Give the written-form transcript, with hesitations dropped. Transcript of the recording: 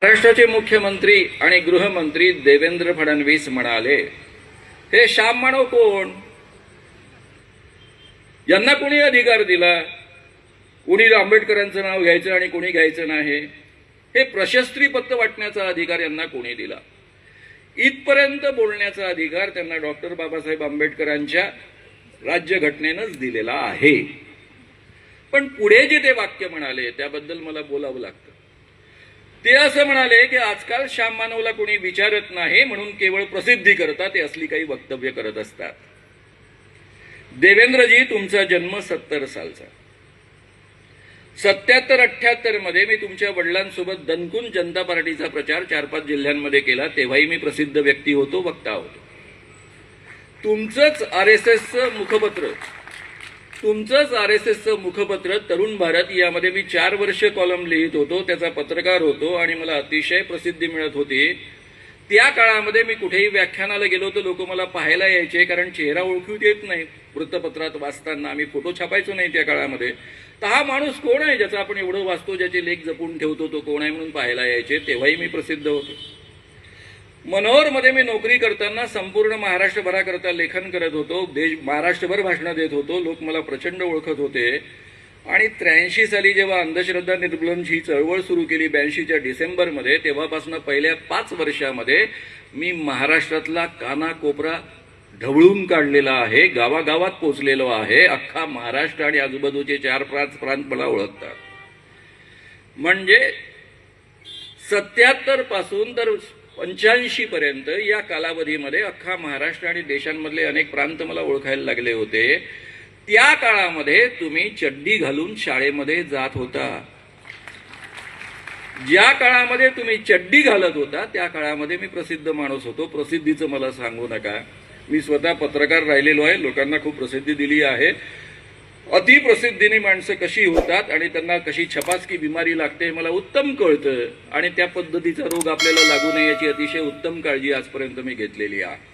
महाराष्ट्राचे मुख्यमंत्री आणि गृहमंत्री देवेंद्र फडणवीस म्हणाले, हे श्याम मानव कोण? यांना कोणी अधिकार दिला? कोणी आंबेडकरांचं नाव घ्यायचं आणि कोणी घ्यायचं नाही? हे प्रशस्त्री पत्र वाटण्याचा अधिकार यांना कोणी दिला? इथपर्यंत बोलण्याचा अधिकार त्यांना डॉक्टर बाबासाहेब आंबेडकरांच्या राज्यघटनेनंच दिलेला आहे. पण पुढे जे ते वाक्य म्हणाले त्याबद्दल मला बोलावं लागतं. ते असं म्हणाले की आजकाल श्याम मानवला कोणी विचारत नाही म्हणून केवळ प्रसिद्धी करता ते असली काही वक्तव्य करत असतात. देवेंद्रजी, तुमचा जन्म 70 सालचा. 77-78 मध्ये मी तुमच्या वडिलांसोबत दणकून जनता पार्टीचा प्रचार 4-5 जिल्ह्यांमध्ये केला. तेव्हाही मी प्रसिद्ध व्यक्ती होतो, वक्ता होतो. तुमचंच आरएसएसचं मुखपत्र तरुण भारत यामध्ये मी 4 वर्ष कॉलम लिहित होतो, त्याचा पत्रकार होतो आणि मला अतिशय प्रसिद्धी मिळत होती. त्या काळामध्ये मी कुठेही व्याख्यानाला गेलो तर लोक मला पाहायला यायचे, कारण चेहरा ओळखू येत नाही. वृत्तपत्रात वाचताना आम्ही फोटो छापायचो नाही त्या काळामध्ये. तर हा माणूस कोण आहे ज्याचा आपण एवढं वाचतो, ज्याचे लेख जपून ठेवतो, तो कोण आहे म्हणून पाहायला यायचे. तेव्हाही मी प्रसिद्ध होतो. मनोहरमध्ये मी नोकरी करताना संपूर्ण महाराष्ट्रभराकरता लेखन करत होतो. महाराष्ट्रभर भाषणं देत होतो. लोक मला प्रचंड ओळखत होते. आणि 83 साली जेव्हा अंधश्रद्धा निर्मूलनची चळवळ सुरू केली 82च्या डिसेंबरमध्ये, तेव्हापासून पहिल्या 5 वर्षामध्ये मी महाराष्ट्रातला कानाकोपरा ढवळून काढलेला आहे. गावागावात पोचलेलो आहे. अख्खा महाराष्ट्र आणि आजूबाजूचे 4-5 प्रांत मला ओळखतात. म्हणजे 77 पासून तर 85 पर्यंत या कालावधीमध्ये अख्खा महाराष्ट्र आणि देशांमधले अनेक प्रांत मला ओळखायला लागले होते. त्या काळामध्ये तुम्ही चड्डी घालून शाळेमध्ये जात होता. ज्या काळामध्ये तुम्ही चड्डी घालत होता त्या काळामध्ये मी प्रसिद्ध माणूस होतो. प्रसिद्धीचं मला सांगू नका. मी स्वतः पत्रकार राहिलेलो आहे. लोकांना खूप प्रसिद्धी दिली आहे. अतिप्रसिद्धीने माणसं कशी होतात आणि त्यांना कशी छपासकी बिमारी लागते हे मला उत्तम कळतं. आणि त्या पद्धतीचा रोग आपल्याला लागू नये याची अतिशय उत्तम काळजी आजपर्यंत मी घेतलेली आहे.